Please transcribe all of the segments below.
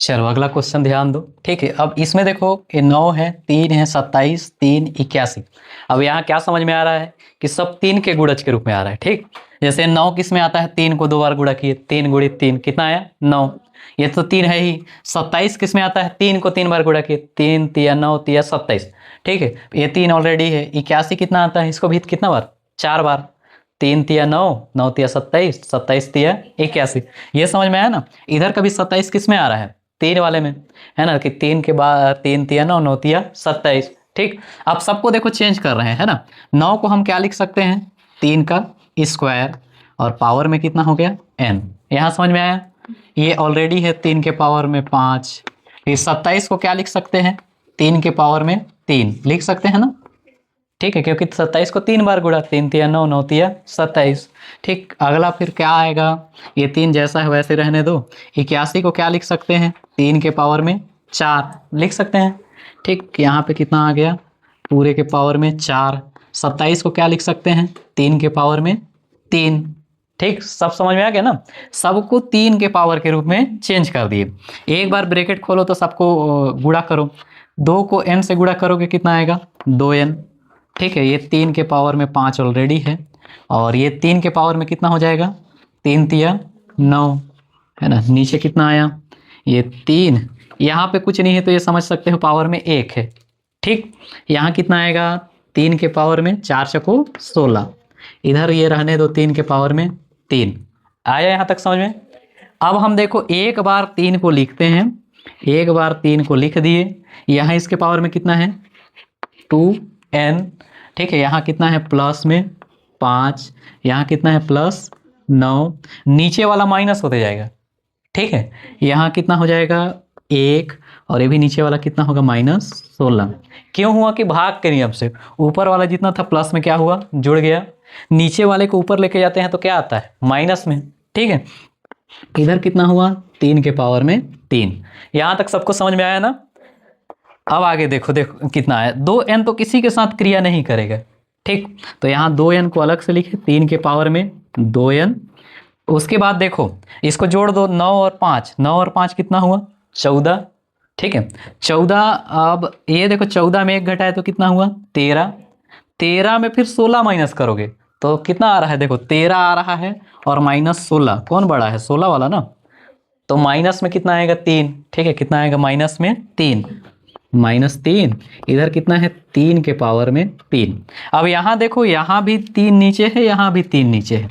चलो अगला क्वेश्चन ध्यान दो। ठीक है, अब इसमें देखो ये 9 है, 3 है, 27, 3, 81। अब यहाँ क्या समझ में आ रहा है कि सब 3 के गुणज के रूप में आ रहा है। ठीक, जैसे 9 किस में आता है, 3 को 2 बार गुणा किए, 3 गुणित 3 कितना आया 9, ये तो 3 है ही। 27 किस में आता है, 3 को 3 बार गुणा किए, 3 तिया 9 तिया 27। ठीक है, ये 3 ऑलरेडी है। 81 कितना आता है, इसको भी कितना बार, 4 बार, 3 तिया 9, 9 तिया 27, 27 तिया 81। ये समझ में आया ना। इधर कभी 27 किस में आ रहा है, 3 वाले में, है ना, कि 3 के बाद 3 तिया 9, 9 तिया 27। ठीक, अब सबको देखो चेंज कर रहे हैं, है ना। 9 को हम क्या लिख सकते हैं, 3 का स्क्वायर, और पावर में कितना हो गया n। यहाँ समझ में आया। ये ऑलरेडी है 3 के पावर में 5। ये 27 को क्या लिख सकते हैं, 3 के पावर में 3 लिख सकते हैं ना। ठीक है, क्योंकि 27 को 3 बार गुणा, 3 तिया 9, 9 तिया 27। ठीक, अगला फिर क्या आएगा, ये 3 जैसा है वैसे रहने दो। 81 को क्या लिख सकते हैं, 3 के पावर में 4 लिख सकते हैं। ठीक, यहाँ पे कितना आ गया, पूरे के पावर में 4। 27 को क्या लिख सकते हैं, 3 के पावर में 3। ठीक, सब समझ में आ गया ना। सबको 3 के पावर के रूप में चेंज कर दिए। एक बार ब्रैकेट खोलो तो सबको गुणा करो, 2 को n से गुणा करोगे कितना आएगा, 2n। ठीक है, ये 3 के पावर में 5 ऑलरेडी है, और ये 3 के पावर में कितना हो जाएगा, 3 तिया 9, है ना। नीचे कितना आया, ये 3, यहाँ पे कुछ नहीं है तो ये समझ सकते हो पावर में 1 है। ठीक, यहाँ कितना आएगा, 3 के पावर में 4 चको 16। इधर ये रहने दो 3 के पावर में 3। आया यहाँ तक समझ में। अब हम देखो एक बार 3 को लिखते हैं, एक बार 3 को लिख दिए। यहाँ इसके पावर में कितना है, 2n। ठीक है, यहाँ कितना है प्लस में 5, यहाँ कितना है प्लस 9, नीचे वाला माइनस होते जाएगा। ठीक है, यहाँ कितना हो जाएगा 1, और ये भी नीचे वाला कितना होगा -16। क्यों हुआ कि भाग के नियम से ऊपर वाला जितना था प्लस में क्या हुआ, जुड़ गया। नीचे वाले को ऊपर लेके जाते हैं तो क्या आता है, माइनस में। ठीक है, इधर कितना हुआ, 3 के पावर में 3। यहाँ तक सबको समझ में आया ना। अब आगे देखो, देखो कितना है, 2n तो किसी के साथ क्रिया नहीं करेगा। ठीक, तो यहाँ 2n को अलग से लिखे, 3 के पावर में 2n। उसके बाद देखो इसको जोड़ दो, 9 और 5, 9 और 5 कितना हुआ 14। ठीक है, 14। अब ये देखो 14 में 1 घटाए तो कितना हुआ 13। 13 में फिर 16 माइनस करोगे तो कितना आ रहा है, देखो 13 आ रहा है, और -16 कौन बड़ा है, 16 वाला ना। तो माइनस में कितना आएगा 3। ठीक है, कितना आएगा माइनस में 3, -3। इधर कितना है 3 के पावर में 3। अब यहाँ देखो, यहाँ भी 3 नीचे है, यहाँ भी 3 नीचे है,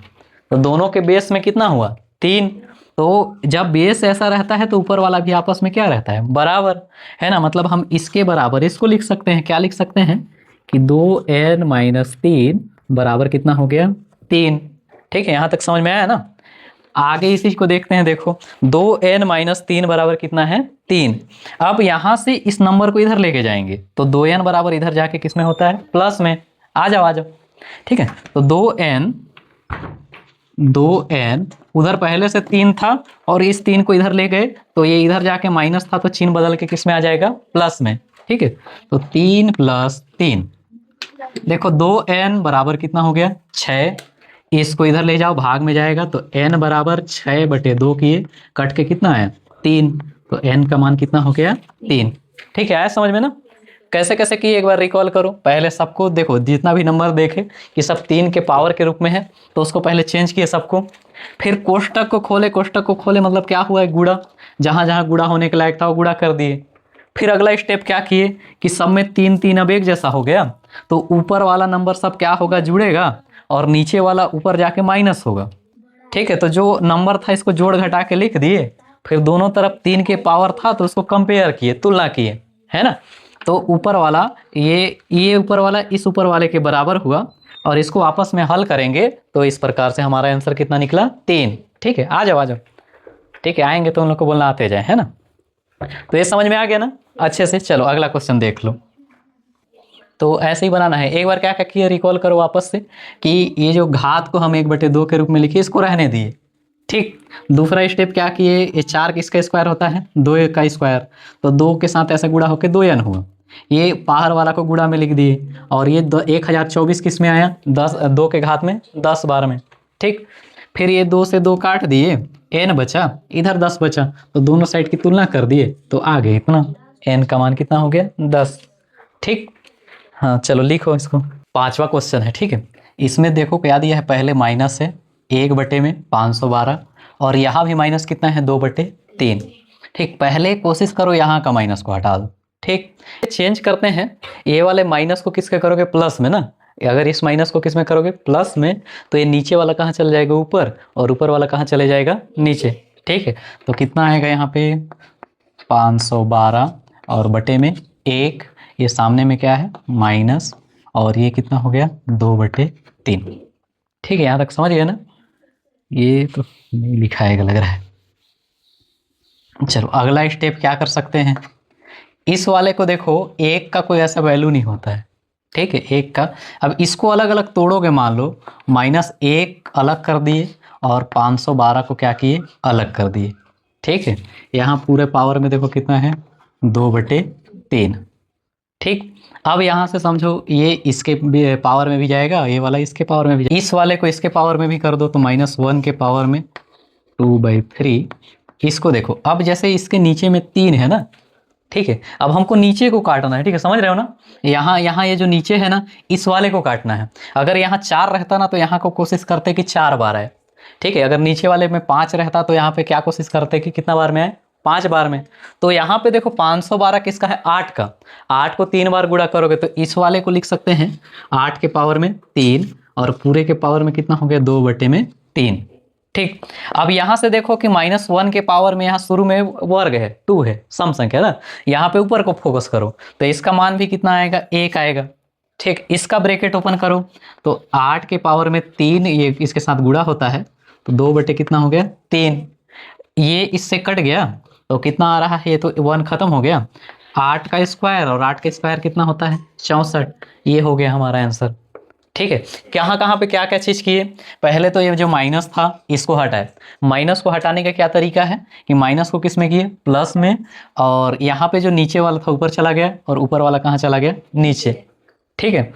तो दोनों के बेस में कितना हुआ 3। तो जब बेस ऐसा रहता है तो ऊपर वाला भी आपस में क्या रहता है, बराबर, है ना। मतलब हम इसके बराबर इसको लिख सकते हैं, क्या लिख सकते हैं कि 2n - 3 बराबर कितना हो गया 3। ठीक है, यहाँ तक समझ में आया ना। आगे इसी को देखते हैं, देखो 2n - 3 बराबर कितना है 3। अब यहाँ से इस नंबर को इधर लेके जाएंगे तो 2n बराबर इधर जाके किसमें होता है, प्लस में। आ जाओ आ जाओ। ठीक है, तो 2n उधर पहले से 3 था, और इस 3 को इधर ले गए तो ये इधर जाके माइनस था, तो चिन्ह बदल के किस में आ जाएगा, प्लस में। ठीक है, तो 3 + 3, देखो 2n बराबर कितना हो गया 6। इसको इधर ले जाओ, भाग में जाएगा तो n बराबर 6/2 किए, कट के कितना आया 3, तो n का मान कितना हो गया 3। ठीक है, आया समझ में ना। कैसे कैसे किए एक बार रिकॉल करो। पहले सबको देखो, जितना भी नंबर देखे कि सब 3 के पावर के रूप में है, तो उसको पहले चेंज किए सबको। फिर कोष्टक को खोले, कोष्टक को खोले मतलब क्या हुआ है, गुणा, जहां जहां गुणा होने के लायक था वो गुणा कर दिए। फिर अगला स्टेप क्या किए कि सब में 3 3 अब एक जैसा हो गया, तो ऊपर वाला नंबर सब क्या होगा, जुड़ेगा, और नीचे वाला ऊपर जाके माइनस होगा। ठीक है, तो जो नंबर था इसको जोड़ घटा के लिख दिए। फिर दोनों तरफ 3 के पावर था तो उसको कंपेयर किए, तुलना किए, है ना। तो ऊपर वाला ये ऊपर वाला इस ऊपर वाले के बराबर हुआ, और इसको आपस में हल करेंगे तो इस प्रकार से हमारा आंसर कितना निकला 3। ठीक है, आ जाओ आ जाओ। ठीक है, आएंगे तो उन लोग को बोलना आते जाए, है ना। तो ये समझ में आ गया ना अच्छे से। चलो अगला क्वेश्चन देख लो। तो ऐसे ही बनाना है। एक बार क्या क्या किया, रिकॉल करो वापस से कि ये जो घात को हम 1/2 के रूप में लिखे, इसको रहने दिए। ठीक, दूसरा स्टेप क्या किए, ये 4 किसका स्क्वायर होता है, 2 का स्क्वायर, तो 2 के साथ ऐसा गुणा होकर 2n हुआ। ये बाहर वाला को गुणा में लिख दिए, और ये 1024 किस में आया, 2 के घात में 10 बार में। ठीक, फिर ये 2 से 2 काट दिए, n बचा, इधर 10 बचा, तो दोनों साइड की तुलना कर दिए तो आ गए इतना, n का मान कितना हो गया 10। ठीक, हाँ चलो लिखो इसको। 5वां क्वेश्चन है, ठीक है। इसमें देखो क्या दिया है, पहले माइनस है 1/512 और यहाँ भी माइनस कितना है 2/3। ठीक, पहले कोशिश करो यहाँ का माइनस को हटा दो। ठीक, चेंज करते हैं, ये वाले माइनस को किसके करोगे, प्लस में ना। अगर इस माइनस को किस में करोगे, प्लस में, तो ये नीचे वाला कहाँ चला जाएगा, ऊपर, और ऊपर वाला कहाँ चले जाएगा, नीचे। ठीक है, तो कितना आएगा यहाँ पे 512 और बटे में 1, ये सामने में क्या है माइनस, और ये कितना हो गया 2/3। ठीक है, यहाँ तक समझ गए ना। ये तो नहीं लिखाएगा लग रहा है। चलो अगला स्टेप क्या कर सकते हैं, इस वाले को देखो, 1 का कोई ऐसा वैल्यू नहीं होता है। ठीक है, 1 का, अब इसको अलग अलग तोड़ोगे, मान लो -1 अलग कर दिए और 512 को क्या किए, अलग कर दिए। ठीक है, यहाँ पूरे पावर में देखो कितना है 2/3। ठीक, अब यहाँ से समझो ये इसके पावर में भी जाएगा, ये वाला इसके पावर में भी जाएगा। इस वाले को इसके पावर में भी कर दो तो -1 के पावर में 2/3। इसको देखो, अब जैसे इसके नीचे में 3 है ना, ठीक है, अब हमको नीचे को काटना है। ठीक है, समझ रहे हो ना, यहाँ ये जो नीचे है ना, इस वाले को काटना है। अगर यहाँ 4 रहता ना तो यहाँ को कोशिश करते कि 4 बार आए। ठीक है, अगर नीचे वाले में 5 रहता तो यहाँ पे क्या कोशिश करते कि कितना बार में आए, 5 बार में। तो यहाँ पे देखो 512 किसका है, 8 का। 8 को 3 बार गुणा करोगे तो इस वाले को लिख सकते हैं 8 के पावर में 3 और पूरे के पावर में कितना हो गया 2/3। ठीक, अब यहाँ से देखो कि -1 के पावर में यहाँ शुरू में वर्ग है, 2 है, सम संख्या ना, यहाँ पे ऊपर को फोकस करो तो इसका मान भी कितना आएगा, 1 आएगा। ठीक, इसका ब्रैकेट ओपन करो तो 8 के पावर में 3, ये इसके साथ गुणा होता है तो 2 कितना हो गया 3, ये इससे कट गया तो कितना आ रहा है, ये तो 1 खत्म हो गया। 8 का स्क्वायर और 8 का स्क्वायर कितना होता है 64, ये हो गया हमारा आंसर। ठीक है, कहाँ पे क्या क्या चीज़ किए, पहले तो ये जो माइनस था इसको हटाए। माइनस को हटाने का क्या तरीका है कि माइनस को किस में किए, प्लस में, और यहाँ पे जो नीचे वाला था ऊपर चला गया और ऊपर वाला कहाँ चला गया, नीचे। ठीक है,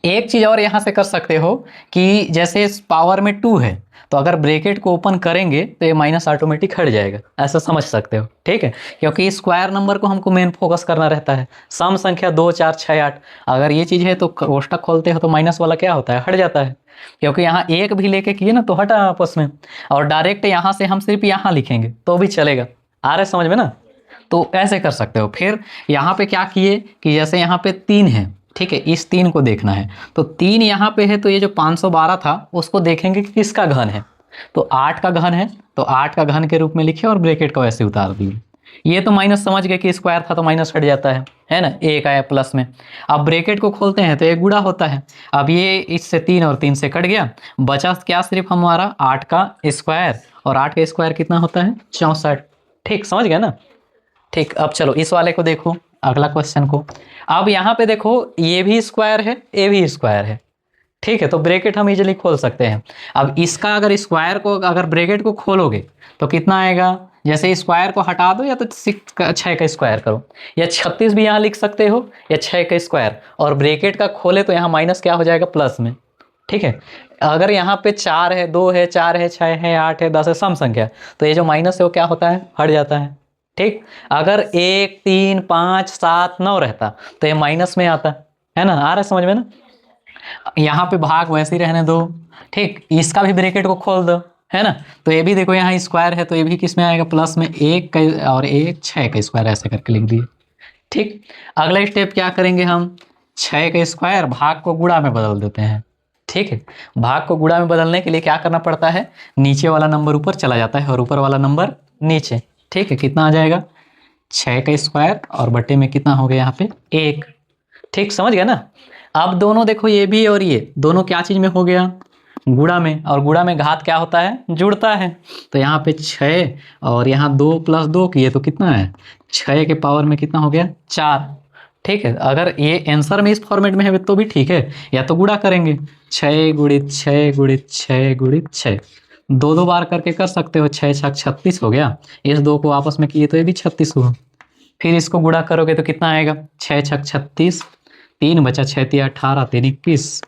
एक चीज़ और यहाँ से कर सकते हो कि जैसे पावर में 2 है तो अगर ब्रैकेट को ओपन करेंगे तो ये माइनस ऑटोमेटिक हट जाएगा, ऐसा समझ सकते हो। ठीक है, क्योंकि स्क्वायर नंबर को हमको मेन फोकस करना रहता है। सम संख्या 2 4 6 8, अगर ये चीज़ है तो कोष्टक खोलते हो तो माइनस वाला क्या होता है, हट जाता है। क्योंकि यहाँ एक भी लेके किए ना तो हटा आपस में, और डायरेक्ट यहाँ से हम सिर्फ यहाँ लिखेंगे तो भी चलेगा। आ रहा है समझ में ना, तो ऐसे कर सकते हो। फिर यहाँ पे क्या किए कि जैसे यहाँ पे 3 है, ठीक है, इस 3 को देखना है तो 3 यहाँ पे है तो ये जो 512 था उसको देखेंगे कि किसका घन है, तो 8 का घन है तो 8 का घन के रूप में लिखे और ब्रैकेट को ऐसे उतार दिए। ये तो माइनस समझ गए कि स्क्वायर था तो माइनस हट जाता है ना, 1 आया प्लस में। अब ब्रैकेट को खोलते हैं तो एक गुणा होता है, अब ये इससे 3 और 3 से कट गया, बचा क्या सिर्फ हमारा 8 का स्क्वायर, और 8 का स्क्वायर कितना होता है 64। ठीक, समझ गया ना। ठीक, अब चलो इस वाले को देखो, अगला क्वेश्चन को। अब यहाँ पे देखो ये भी स्क्वायर है, ये भी स्क्वायर है। ठीक है, तो ब्रैकेट हम इजीली खोल सकते हैं। अब इसका अगर स्क्वायर को, अगर ब्रैकेट को खोलोगे तो कितना आएगा, जैसे स्क्वायर को हटा दो या तो 6 का स्क्वायर करो, या 36 भी यहाँ लिख सकते हो, या 6 का स्क्वायर, और ब्रैकेट का खोले तो यहाँ माइनस क्या हो जाएगा, प्लस में। ठीक है, अगर यहाँ पे 4 है, 2 है, 4 है, 6 है, 8 है, 10 है, सम संख्या, तो ये जो माइनस है वो क्या होता है, हट जाता है। ठीक, अगर 1 3 5 7 9 रहता तो ये माइनस में आता है ना, आ रहा है समझ में ना। यहाँ पे भाग वैसे ही रहने दो। ठीक, इसका भी ब्रैकेट को खोल दो, है ना, तो ये भी देखो यहाँ स्क्वायर है तो ये भी किस में आएगा, प्लस में, 1 का और 1 6 का स्क्वायर ऐसे करके लिख दिए। ठीक, अगला स्टेप क्या करेंगे हम, 6 का स्क्वायर भाग को गुणा में बदल देते हैं। ठीक है, भाग को गुणा में बदलने के लिए क्या करना पड़ता है, नीचे वाला नंबर ऊपर चला जाता है और ऊपर वाला नंबर नीचे। ठीक है, कितना आ जाएगा 6 का स्क्वायर और बटे में कितना हो गया यहाँ पे 1। ठीक, समझ गया ना। अब दोनों देखो ये भी और ये दोनों क्या चीज में हो गया, गुणा में, और गुणा में घात क्या होता है, जुड़ता है। तो यहाँ पे 6 और यहाँ 2 + 2 किए तो कितना है, 6 के पावर में कितना हो गया 4। ठीक है, अगर ये आंसर में इस फॉर्मेट में है तो भी ठीक है, या तो गुणा करेंगे 6 × 6 × 6 × 6, 2 बार करके कर सकते हो, 6 6 36 हो गया। इस 2 को आपस में किए तो ये भी 36 हुआ। फिर इसको गुणा करोगे तो कितना आएगा, 6 6 36, 3 बचा, 6 3 18, 3 21,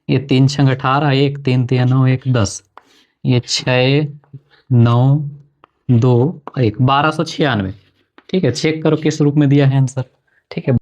ये 3 6 18, 1 3 3 9 1 10, ये 6, 9, 2 और 1, 1296। ठीक है, चेक करो किस रूप में दिया है आंसर। ठीक है।